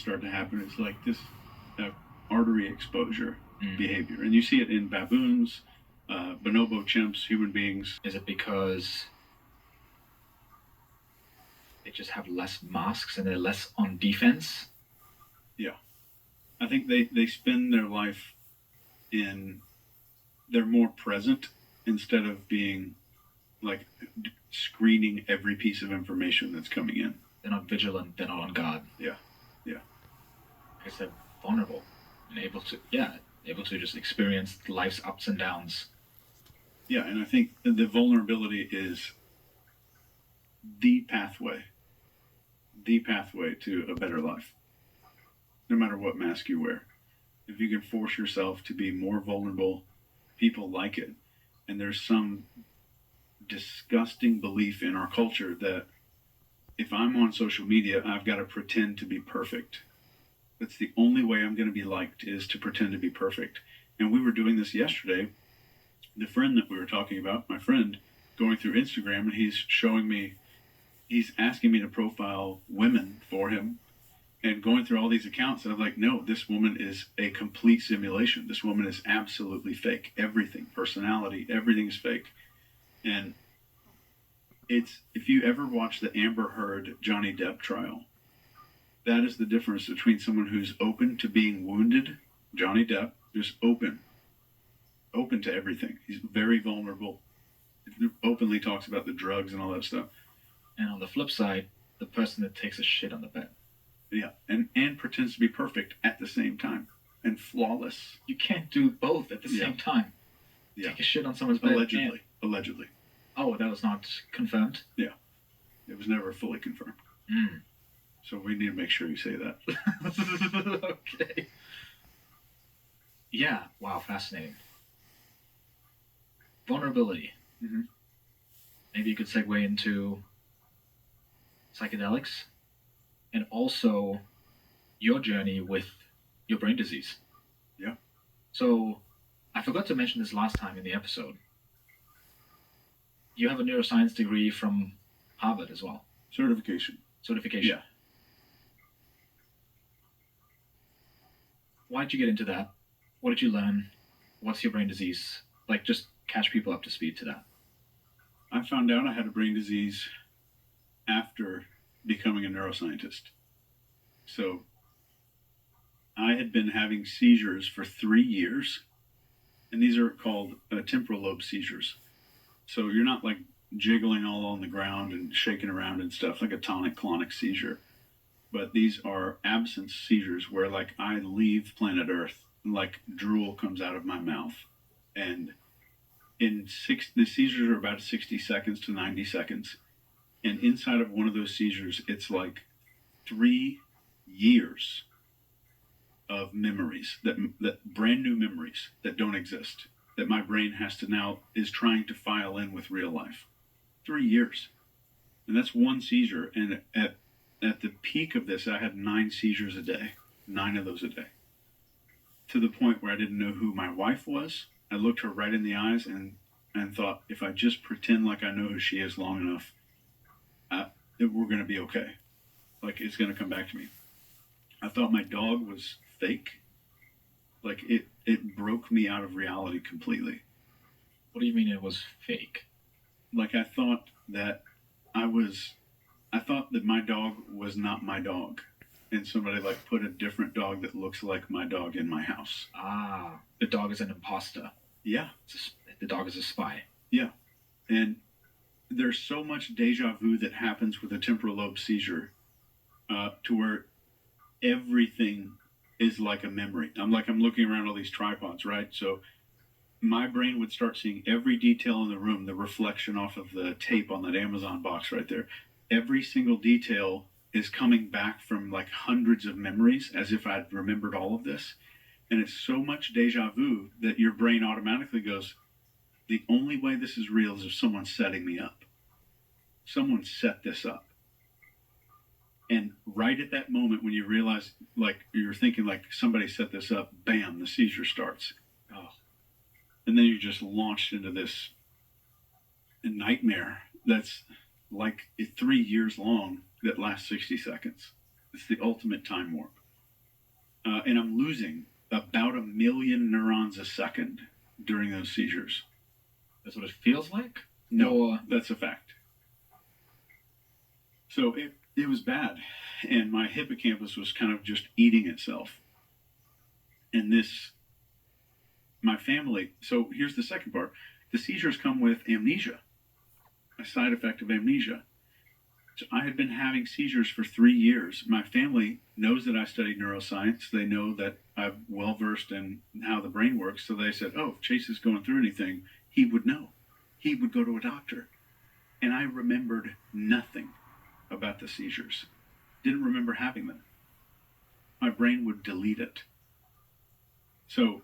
start to happen. It's like this uh, artery exposure Mm. behavior. And you see it in baboons, bonobo chimps, human beings. Is it because they just have less masks and they're less on defense? Yeah. I think they spend their life they're more present instead of being like screening every piece of information that's coming in. They're not vigilant, they're not on guard. Yeah. Yeah. I guess they're vulnerable and able to just experience life's ups and downs. Yeah, and I think the vulnerability is the pathway to a better life, no matter what mask you wear. If you can force yourself to be more vulnerable, people like it. And there's some disgusting belief in our culture that if I'm on social media, I've got to pretend to be perfect. That's the only way I'm going to be liked, is to pretend to be perfect. And we were doing this yesterday. The friend that we were talking about, my friend, going through Instagram, and he's asking me to profile women for him and going through all these accounts. And I'm like, no, this woman is a complete simulation. This woman is absolutely fake. Everything, personality, everything is fake. And if you ever watch the Amber Heard Johnny Depp trial, that is the difference between someone who's open to being wounded. Johnny Depp, just open to everything. He's very vulnerable. Openly talks about the drugs and all that stuff. And on the flip side, the person that takes a shit on the bed. Yeah, and pretends to be perfect at the same time and flawless. You can't do both at the same time. Yeah. Take a shit on someone's bed. Allegedly. Oh, that was not confirmed? Yeah. It was never fully confirmed. Mm. So we need to make sure you say that. Okay. Yeah. Wow, fascinating. Vulnerability. Mm-hmm. Maybe you could segue into psychedelics and also your journey with your brain disease. Yeah. So I forgot to mention this last time in the episode. You have a neuroscience degree from Harvard as well. Certification. Yeah. Why did you get into that? What did you learn? What's your brain disease? Like, just catch people up to speed to that. I found out I had a brain disease after becoming a neuroscientist. So I had been having seizures for 3 years, and these are called temporal lobe seizures. So you're not like jiggling all on the ground and shaking around and stuff like a tonic-clonic seizure. But these are absence seizures where like I leave planet Earth, like drool comes out of my mouth. And the seizures are about 60 seconds to 90 seconds. And inside of one of those seizures, it's like 3 years of memories, that brand new memories that don't exist, that my brain is trying to file in with real life. 3 years. And that's one seizure. And at the peak of this, I had 9 seizures a day, 9 of those a day. To the point where I didn't know who my wife was. I looked her right in the eyes and thought, if I just pretend like I know who she is long enough, we're going to be okay. Like, it's going to come back to me. I thought my dog was fake. Like, it broke me out of reality completely. What do you mean it was fake? Like, I thought that my dog was not my dog. And somebody like put a different dog that looks like my dog in my house. Ah, the dog is an imposter. Yeah. The dog is a spy. Yeah. And there's so much deja vu that happens with a temporal lobe seizure to where everything is like a memory. I'm looking around all these tripods, right? So my brain would start seeing every detail in the room, the reflection off of the tape on that Amazon box right there. Every single detail is coming back from like hundreds of memories as if I'd remembered all of this. And it's so much deja vu that your brain automatically goes, the only way this is real is if someone's setting me up. Someone set this up. And right at that moment when you realize, like, you're thinking like somebody set this up, bam, the seizure starts. Oh. And then you're just launched into this nightmare that's like 3 years long that lasts 60 seconds. It's the ultimate time warp. and I'm losing about 1 million neurons a second during those seizures. That's what it feels like? No, Or that's a fact. So it was bad, and my hippocampus was kind of just eating itself. And my family. So here's the second part: the seizures come with amnesia, a side effect of amnesia. So I had been having seizures for 3 years. My family knows that I studied neuroscience. They know that I'm well versed in how the brain works. So they said, "Oh, if Chase is going through anything, he would know. He would go to a doctor." And I remembered nothing about the seizures. Didn't remember having them. My brain would delete it. So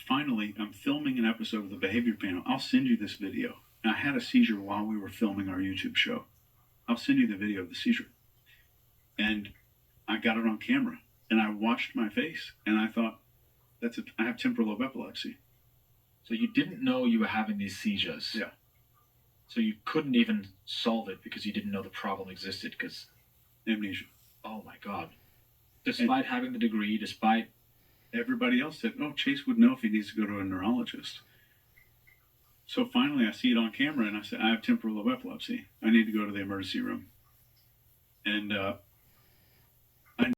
finally, I'm filming an episode of the Behavior Panel. I'll send you this video. I had a seizure while we were filming our YouTube show. I'll send you the video of the seizure. And I got it on camera. And I watched my face. And I thought, I have temporal lobe epilepsy. so you didn't know you were having these seizures. Yeah. So you couldn't even solve it because you didn't know the problem existed because, Amnesia. oh my God. Despite having the degree, despite... Everybody else said, "Oh, Chase would know if he needs to go to a neurologist." So finally, I see it on camera, and I said, "I have temporal lobe epilepsy. I need to go to the emergency room." And